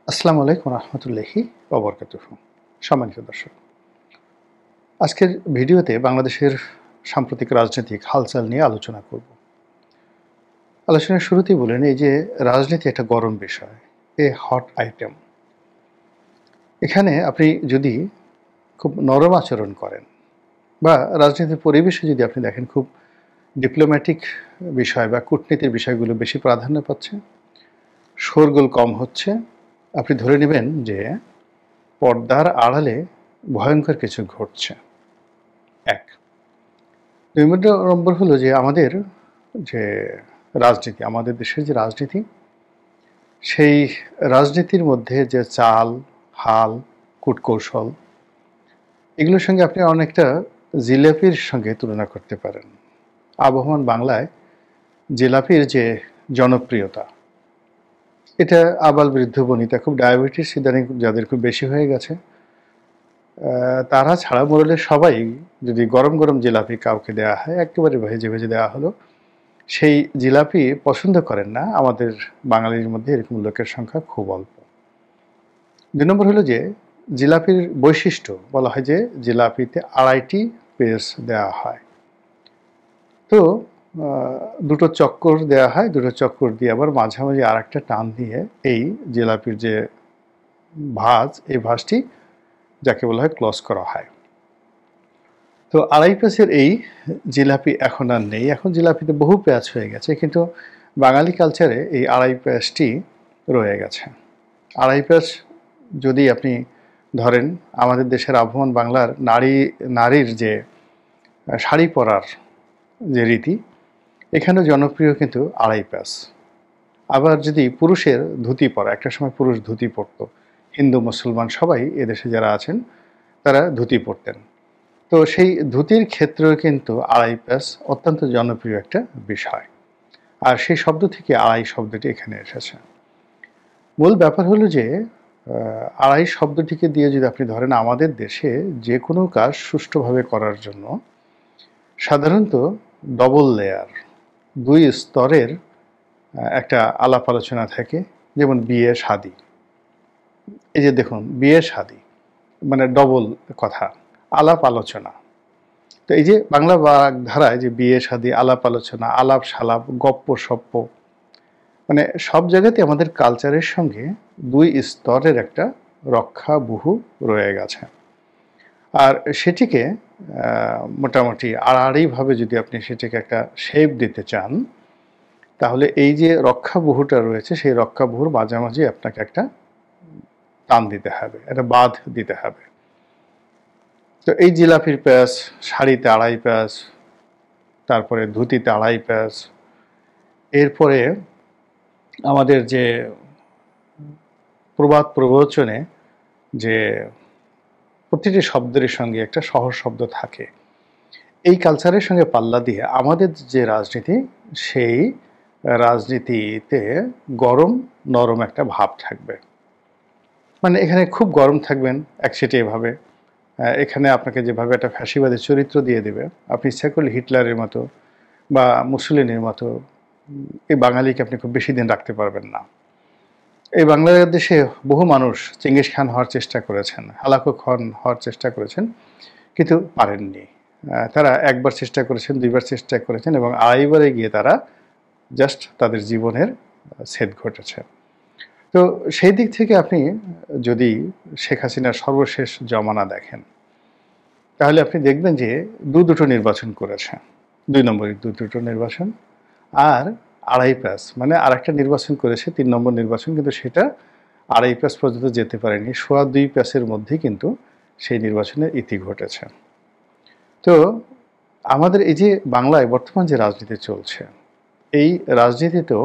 আসসালামু আলাইকুম রহমতুল্লাহি ওয়া বারাকাতুহু। সম্মানিত দর্শক, আজকের ভিডিওতে বাংলাদেশের সাম্প্রতিক রাজনৈতিক হালচাল নিয়ে আলোচনা করব। আলোচনার শুরুতেই বলেন, এই যে রাজনীতি একটা গরম বিষয়, হট আইটেম। এখানে আপনি যদি খুব নরম আচরণ করেন বা রাজনীতির পরিবেশে যদি আপনি দেখেন খুব ডিপ্লোম্যাটিক বিষয় বা কূটনীতির বিষয়গুলো বেশি প্রাধান্য পাচ্ছে, শোরগোল কম হচ্ছে, আপনি ধরে নেবেন যে পর্দার আড়ালে ভয়ঙ্কর কিছু ঘটছে। এক ২ নম্বর হলো যে আমাদের যে রাজনীতি, আমাদের দেশের যে রাজনীতি, সেই রাজনীতির মধ্যে যে চাল, হাল, কূটকৌশল, এগুলোর সঙ্গে আপনি অনেকটা জিলাপির সঙ্গে তুলনা করতে পারেন। আবহমান বাংলায় জিলাপির যে জনপ্রিয়তা, এটা আবাল-বৃদ্ধ বনিতা, খুব ডায়াবেটিস ইদানিং যাদের খুব বেশি হয়ে গেছে, তারা ছাড়া মোড়লের সবাই যদি গরম গরম জিলাপি কাউকে দেওয়া হয়, একেবারে ভেজে ভেজে দেওয়া হলো, সেই জিলাপি পছন্দ করেন না। আমাদের বাঙালির মধ্যে এরকম লোকের সংখ্যা খুব অল্প। ২ নম্বর হলো যে জিলাপির বৈশিষ্ট্য, বলা হয় যে জিলাপিতে ২.৫টি পেস দেওয়া হয়। তো দুটো চক্কর দেওয়া হয়, দুটো চক্কর দিয়ে আবার মাঝামাঝি আর একটা টান দিয়ে এই জিলাপির যে ভাঁজ, এই ভাঁজটি যাকে বলা হয় ক্লোজ করা হয়। তো ২.৫ পেসের এই জিলাপি এখন আর নেই। এখন জিলাপিতে বহু পেঁয়াজ হয়ে গেছে, কিন্তু বাঙালি কালচারে এই ২.৫ পেঁয়াজটি রয়ে গেছে। ২.৫ পেঁয়াজ যদি আপনি ধরেন, আমাদের দেশের আবহমান বাংলার নারীর যে শাড়ি পরার যে রীতি, এখানেও জনপ্রিয় কিন্তু ২.৫ পেঁয়াজ। আবার যদি পুরুষের ধুতি পরা, একটা সময় পুরুষ ধুতি পরত, হিন্দু মুসলমান সবাই এদেশে যারা আছেন তারা ধুতি পরতেন। তো সেই ধুতির ক্ষেত্রেও কিন্তু ২.৫ পেঁয়াজ অত্যন্ত জনপ্রিয় একটা বিষয়। আর সেই শব্দ থেকে আড়াই শব্দটি এখানে এসেছে। মূল ব্যাপার হলো যে আড়াই শব্দটিকে দিয়ে যদি আপনি ধরেন, আমাদের দেশে যে কোনো কাজ সুষ্ঠুভাবে করার জন্য সাধারণত ডবল লেয়ার, ২ স্তরের একটা আলাপ আলোচনা থাকে। যেমন বিয়ে শাদী, এই যে দেখুন বিয়ে শাদী মানে ডবল কথা, আলাপ আলোচনা। তো এই যে বাংলা বাগধারায় যে বিয়ে শাদী, আলাপ আলোচনা, আলাপ সালাপ, গপ্প সপ্প, মানে সব জায়গাতে আমাদের কালচারের সঙ্গে ২ স্তরের একটা রক্ষাবহু রয়ে গেছে। আর সেটিকে মোটামুটি আড়াআড়িভাবে যদি আপনি সেটিকে একটা শেপ দিতে চান, তাহলে এই যে রক্ষাবহুটা রয়েছে, সেই রক্ষাবহুর মাঝামাঝি আপনাকে একটা টান দিতে হবে, একটা বাঁধ দিতে হবে। তো এই জিলাপির পেঁয়াজ, শাড়িতে ২.৫ পেঁয়াজ, তারপরে ধুতিতে ২.৫ পেঁয়াজ, এরপরে আমাদের যে প্রবাদ প্রবচনে যে প্রতিটি শব্দের সঙ্গে একটা সহজ শব্দ থাকে, এই কালচারের সঙ্গে পাল্লা দিয়ে আমাদের যে রাজনীতি, সেই রাজনীতিতে গরম নরম একটা ভাব থাকবে। মানে এখানে খুব গরম থাকবেন একচেটিয়া এভাবে, এখানে আপনাকে যেভাবে একটা ফ্যাসিবাদী চরিত্র দিয়ে দেবে, আপনি ইচ্ছা করলে হিটলারের মতো বা মুসলিনের মতো এই বাঙালিকে আপনি খুব বেশি দিন রাখতে পারবেন না। এই বাংলাদেশে বহু মানুষ চেঙ্গিস খান হওয়ার চেষ্টা করেছেন, হালাকু খান হওয়ার চেষ্টা করেছেন, কিন্তু পারেননি। তারা একবার চেষ্টা করেছেন, ২ বার চেষ্টা করেছেন, এবং ২.৫ বারে গিয়ে তারা জাস্ট তাদের জীবনের ছেদ ঘটেছে। তো সেই দিক থেকে আপনি যদি শেখ হাসিনার সর্বশেষ জমানা দেখেন, তাহলে আপনি দেখবেন যে দুটো নির্বাচন করেছে। ২ নম্বরে দুটো নির্বাচন, আর ২.৫ পেঁয়াজ মানে আরেকটা নির্বাচন করেছে, ৩ নম্বর নির্বাচন, কিন্তু সেটা ২.৫ পেঁয়াজ পর্যন্ত যেতে পারেনি। ২.৫ পেঁয়াজের মধ্যেই কিন্তু সেই নির্বাচনের ইতি ঘটেছে। তো আমাদের এই যে বাংলায় বর্তমান যে রাজনীতি চলছে, এই রাজনীতিতেও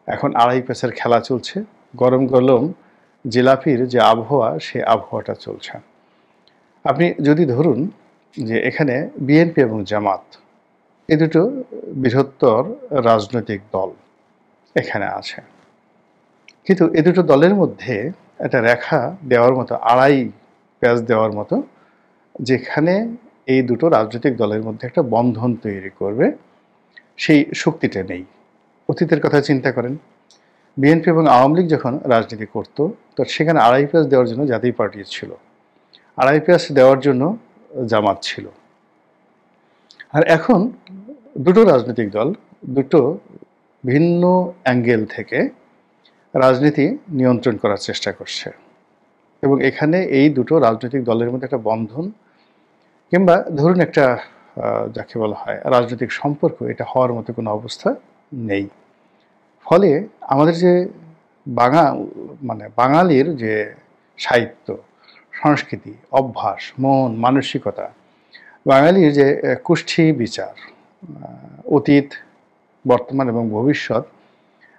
এখন ২.৫ পেঁয়াজের খেলা চলছে। গরম গরম জিলাপির যে আবহাওয়া, সেই আবহাওয়াটা চলছে। আপনি যদি ধরুন যে এখানে বিএনপি এবং জামাত, এই দুটো বৃহত্তর রাজনৈতিক দল এখানে আছে, কিন্তু এই দুটো দলের মধ্যে একটা রেখা দেওয়ার মতো, ২.৫ পেঁয়াজ দেওয়ার মতো, যেখানে এই দুটো রাজনৈতিক দলের মধ্যে একটা বন্ধন তৈরি করবে, সেই শক্তিটা নেই। অতীতের কথা চিন্তা করেন, বিএনপি এবং আওয়ামী লীগ যখন রাজনীতি করত, তো সেখানে 2.5 দেওয়ার জন্য জাতীয় পার্টি ছিল, 2.5 দেওয়ার জন্য জামাত ছিল। আর এখন দুটো রাজনৈতিক দল দুটো ভিন্ন অ্যাঙ্গেল থেকে রাজনীতি নিয়ন্ত্রণ করার চেষ্টা করছে, এবং এখানে এই দুটো রাজনৈতিক দলের মধ্যে একটা বন্ধন কিংবা ধরুন একটা যাকে বলা হয় রাজনৈতিক সম্পর্ক, এটা হওয়ার মতো কোনো অবস্থা নেই। ফলে আমাদের যে বাঙালির যে সাহিত্য, সংস্কৃতি, অভ্যাস, মন, মানসিকতা, বাঙালির যে কুষ্ঠি বিচার, অতীত, বর্তমান এবং ভবিষ্যৎ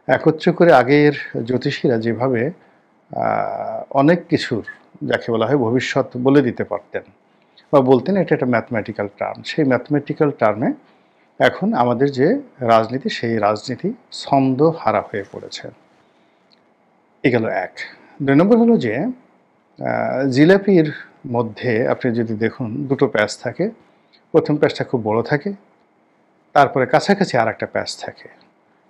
একত্র করে আগের জ্যোতিষীরা যেভাবে অনেক কিছুর যাকে বলা হয় ভবিষ্যৎ বলে দিতে পারতেন বা বলতেন, এটা একটা ম্যাথমেটিক্যাল টার্ম। সেই ম্যাথমেটিক্যাল টার্মে এখন আমাদের যে রাজনীতি, সেই রাজনীতি ছন্দহারা হয়ে পড়েছে। এ গেল এক। 2 নম্বর হলো যে জিলাপির মধ্যে আপনি যদি দেখুন দুটো প্যাচ থাকে, প্রথম প্যাচটা খুব বড় থাকে, তারপরে কাছাকাছি আর একটা প্যাচ থাকে।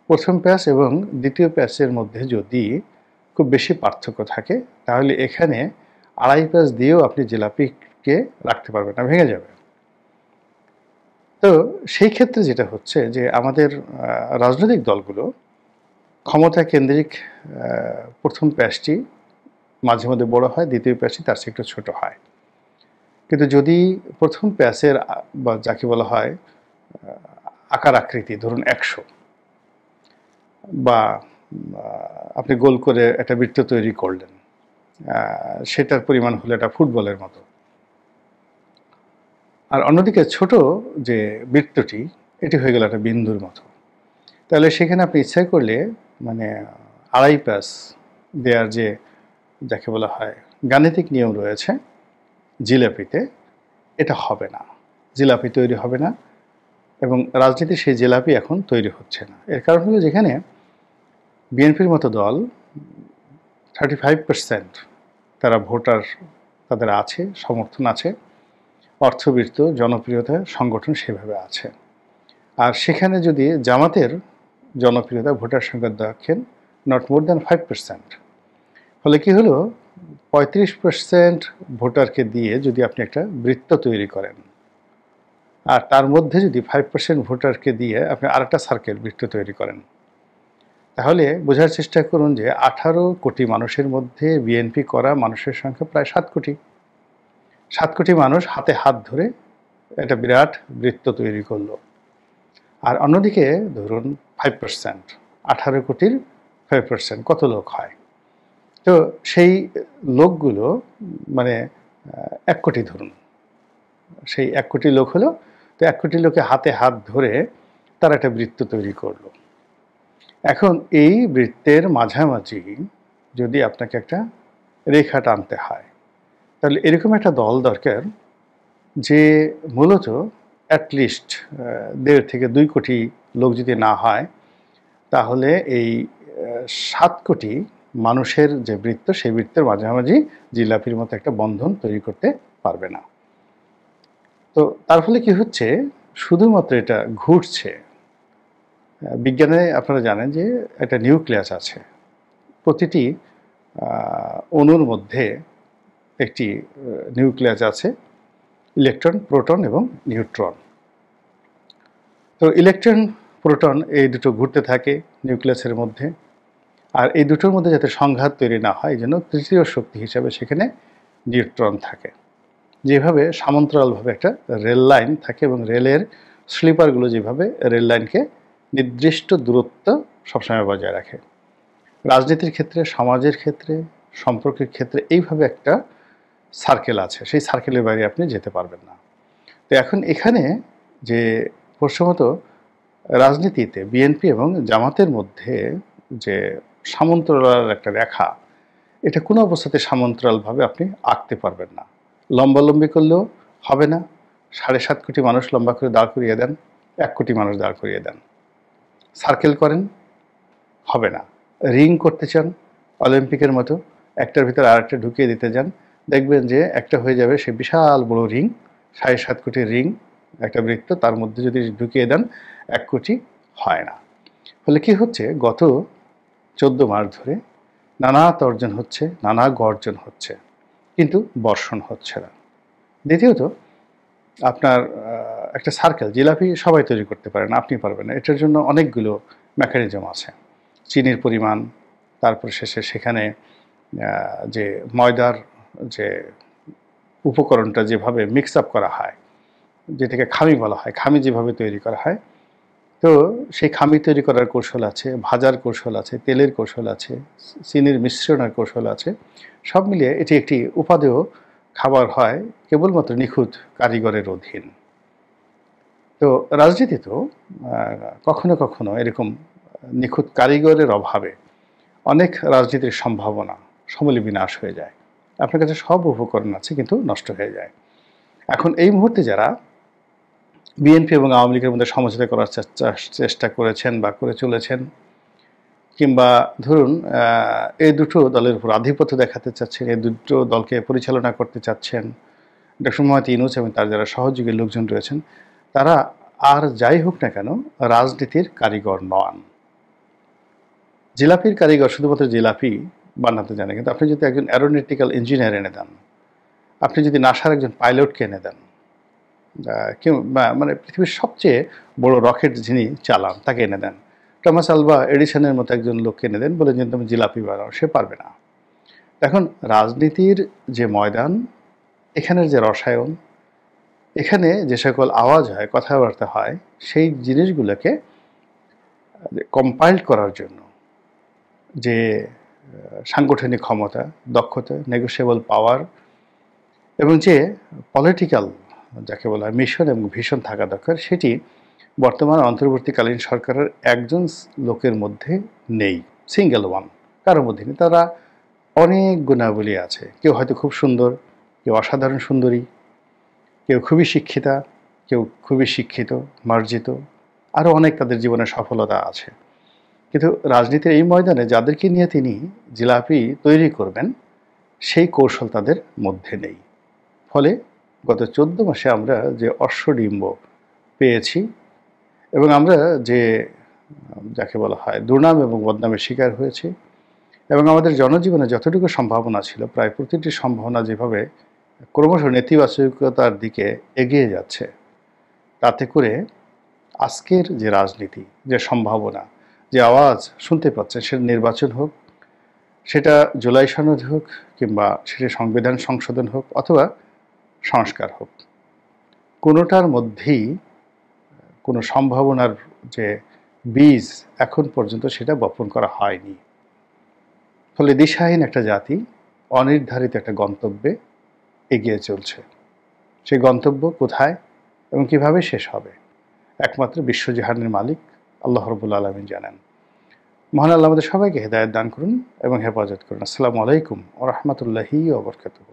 প্রথম প্যাচ এবং দ্বিতীয় প্যাচের মধ্যে যদি খুব বেশি পার্থক্য থাকে, তাহলে এখানে 2.5 প্যাচ দিয়েও আপনি জিলাপিকে রাখতে পারবেন না, ভেঙে যাবে। তো সেই ক্ষেত্রে যেটা হচ্ছে যে আমাদের রাজনৈতিক দলগুলো ক্ষমতা কেন্দ্রিক, প্রথম প্যাচটি মাঝে মধ্যে বড় হয়, দ্বিতীয় প্যাচটি তার চেয়ে একটু ছোট হয়। কিন্তু যদি প্রথম প্যাচের বা যাকে বলা হয় আকার আকৃতি ধরুন 100, বা আপনি গোল করে একটা বৃত্ত তৈরি করলেন, সেটার পরিমাণ হলো একটা ফুটবলের মতো, আর অন্যদিকে ছোট যে বৃত্তটি এটি হয়ে গেল একটা বিন্দুর মতো, তাহলে সেখানে আপনি ইচ্ছা করলে 2.5 প্যাচ দেওয়ার যে যাকে বলা হয় গাণিতিক নিয়ম রয়েছে জিলাপিতে, এটা হবে না, জিলাপি তৈরি হবে না, এবং রাজনীতির সেই জিলাপি এখন তৈরি হচ্ছে না। এর কারণ হলো যেখানে বিএনপির মতো দল 35% তারা ভোটার তাদের আছে, সমর্থন আছে, অর্থবিত্ত, জনপ্রিয়তা, সংগঠন সেভাবে আছে। আর সেখানে যদি জামাতের জনপ্রিয়তা ভোটার সংখ্যা দেখেন নট মোর দ্যান 5%, ফলে কি হলো 35% ভোটারকে দিয়ে যদি আপনি একটা বৃত্ত তৈরি করেন, আর তার মধ্যে যদি 5% ভোটারকে দিয়ে আপনি আরেকটা সার্কেল বৃত্ত তৈরি করেন, তাহলে বোঝার চেষ্টা করুন যে 18 কোটি মানুষের মধ্যে বিএনপি করা মানুষের সংখ্যা প্রায় 7 কোটি। 7 কোটি মানুষ হাতে হাত ধরে একটা বিরাট বৃত্ত তৈরি করলো। আর অন্যদিকে ধরুন 5%, 18 কোটির 5% কত লোক হয়? তো সেই লোকগুলো 1 কোটি ধরুন, সেই 1 কোটি লোক হলো, তো 1 কোটি লোকে হাতে হাত ধরে তারা একটা বৃত্ত তৈরি করলো। এখন এই বৃত্তের মাঝামাঝি যদি আপনাকে একটা রেখা টানতে হয়, তাহলে এরকম একটা দল দরকার যে মূলত অ্যাটলিস্ট 1.5 থেকে 2 কোটি লোক যদি না হয়, তাহলে এই 7 কোটি মানুষের যে বৃত্ত, সেই বৃত্তের মাঝামাঝি জিলাপির মতো একটা বন্ধন তৈরি করতে পারবে না। তো তার ফলে কি হচ্ছে, শুধুমাত্র এটা ঘুরছে। বিজ্ঞানে আপনারা জানেন যে একটা নিউক্লিয়াস আছে, প্রতিটি অণুর মধ্যে একটি নিউক্লিয়াস আছে, ইলেকট্রন, প্রোটন এবং নিউট্রন। তো ইলেকট্রন, প্রোটন এই দুটো ঘুরতে থাকে নিউক্লিয়াসের মধ্যে, আর এই দুটোর মধ্যে যাতে সংঘাত তৈরি না হয়, এই জন্য তৃতীয় শক্তি হিসাবে সেখানে নিউট্রন থাকে। যেভাবে সমান্তরালভাবে একটা রেল লাইন থাকে এবং রেলের স্লিপারগুলো যেভাবে রেল লাইনকে নির্দিষ্ট দূরত্ব সবসময় বজায় রাখে, রাজনীতির ক্ষেত্রে, সমাজের ক্ষেত্রে, সম্পর্কের ক্ষেত্রে এইভাবে একটা সার্কেল আছে, সেই সার্কেলের বাইরে আপনি যেতে পারবেন না। তো এখন এখানে যে প্রসঙ্গত রাজনীতিতে বিএনপি এবং জামাতের মধ্যে যে সমান্তরাল একটা রেখা, এটা কোনো অবস্থাতে সমান্তরালভাবে আপনি আঁকতে পারবেন না। লম্বালম্বি করলেও হবে না। 7.5 কোটি মানুষ লম্বা করে দাঁড় করিয়ে দেন, 1 কোটি মানুষ দাঁড় করিয়ে দেন, সার্কেল করেন, হবে না। রিং করতে চান অলিম্পিকের মতো, একটার ভিতরে আরেকটা ঢুকিয়ে দিতে যান, দেখবেন যে একটা হয়ে যাবে সে বিশাল বড় রিং, 7.5 কোটি রিং, একটা বৃত্ত, তার মধ্যে যদি ঢুকিয়ে দেন 1 কোটি হয় না। ফলে কি হচ্ছে, গত মাস ধরে নানা তর্জন হচ্ছে, নানা গর্জন হচ্ছে, কিন্তু বর্ষণ হচ্ছে না। দ্বিতীয়ত, আপনার একটা সার্কেল, জিলাপি সবাই তৈরি করতে পারে না, আপনি পারবেন না। এটার জন্য অনেকগুলো মেকানিজম আছে। চিনির পরিমাণ, তারপর শেষে সেখানে যে ময়দার যে উপকরণটা যেভাবে মিক্স আপ করা হয়, যেটাকে খামি বলা হয়, খামি যেভাবে তৈরি করা হয়, তো সেই খামি তৈরি করার কৌশল আছে, ভাজার কৌশল আছে, তেলের কৌশল আছে, চিনির মিশ্রণের কৌশল আছে। সব মিলিয়ে এটি একটি উপাদেয় খাবার হয়, কেবলমাত্র নিখুঁত কারিগরের অধীন। তো রাজনীতিতেও কখনো কখনো এরকম নিখুঁত কারিগরের অভাবে অনেক রাজনীতির সম্ভাবনা সমূলে বিনাশ হয়ে যায়। আপনার কাছে সব উপকরণ আছে, কিন্তু নষ্ট হয়ে যায়। এখন এই মুহূর্তে যারা বিএনপি এবং আওয়ামী লীগের মধ্যে সমঝোতা করার চেষ্টা করেছেন বা করে চলেছেন, কিংবা ধরুন এই দুটো দলের উপর আধিপত্য দেখাতে চাচ্ছেন, এই দুটো দলকে পরিচালনা করতে চাচ্ছেন ডক্টর মোহাম্মদ ইউনূস এবং তার যারা সহযোগী লোকজন রয়েছেন, তারা আর যাই হোক না কেন রাজনীতির কারিগর নন। জিলাপির কারিগর শুধুমাত্র জিলাপি বানাতে জানে, কিন্তু আপনি যদি একজন অ্যারোনটিক্যাল ইঞ্জিনিয়ার এনে দেন, আপনি যদি নাসার একজন পাইলটকে এনে দেন, কেউ মানে পৃথিবীর সবচেয়ে বড় রকেট যিনি চালান তাকে এনে দেন, টমাস আলভা এডিসনের মতো একজন লোককে এনে দেন, বলে যে তুমি জিলাপি বানাও, সে পারবে না। এখন রাজনীতির যে ময়দান, এখানের যে রসায়ন, এখানে যে সকল আওয়াজ হয়, কথাবার্তা হয়, সেই জিনিসগুলোকে কম্পাইল করার জন্য যে সাংগঠনিক ক্ষমতা, দক্ষতা, নেগোশিয়েবল পাওয়ার এবং যে পলিটিক্যাল যাকে বলা হয় মিশন এবং ভিশন থাকা দরকার, সেটি বর্তমান অন্তর্বর্তীকালীন সরকারের একজন লোকের মধ্যে নেই, সিঙ্গেল ওয়ান, কারোর মধ্যে নেই। তারা অনেক গুণাবলী আছে, কেউ হয়তো খুব সুন্দর, কেউ অসাধারণ সুন্দরী, কেউ খুবই শিক্ষিতা, কেউ খুবই শিক্ষিত, মার্জিত, আরও অনেক তাদের জীবনে সফলতা আছে। কিন্তু রাজনীতির এই ময়দানে যাদেরকে নিয়ে তিনি জিলাপি তৈরি করবেন, সেই কৌশল তাদের মধ্যে নেই। ফলে গত 14 মাসে আমরা যে অশ্বডিম্ব পেয়েছি এবং আমরা যে যাকে বলা হয় দুর্নাম এবং বদনামের শিকার হয়েছি, এবং আমাদের জনজীবনে যতটুকু সম্ভাবনা ছিল, প্রায় প্রতিটি সম্ভাবনা যেভাবে ক্রমশ নেতিবাচকতার দিকে এগিয়ে যাচ্ছে, তাতে করে আজকের যে রাজনীতি, যে সম্ভাবনা, যে আওয়াজ শুনতে পাচ্ছেন, সেটা নির্বাচন হোক, সেটা জুলাই সনদ হোক, কিংবা সেটা সংবিধান সংশোধন হোক, অথবা সংস্কার হোক, কোনোটার মধ্যেই কোনো সম্ভাবনার যে বীজ এখন পর্যন্ত সেটা বপন করা হয়নি। ফলে দিশাহীন একটা জাতি অনির্ধারিত একটা গন্তব্যে এগিয়ে চলছে। সেই গন্তব্য কোথায় এবং কিভাবে শেষ হবে, একমাত্র বিশ্বজাহানের মালিক আল্লাহ রাব্বুল আলামিন জানেন। মহান আল্লাহ আমাদের সবাইকে হেদায়েত দান করুন এবং হেফাজত করুন। আসসালামু আলাইকুম ওয়া রাহমাতুল্লাহি ওয়া বারাকাতুহু।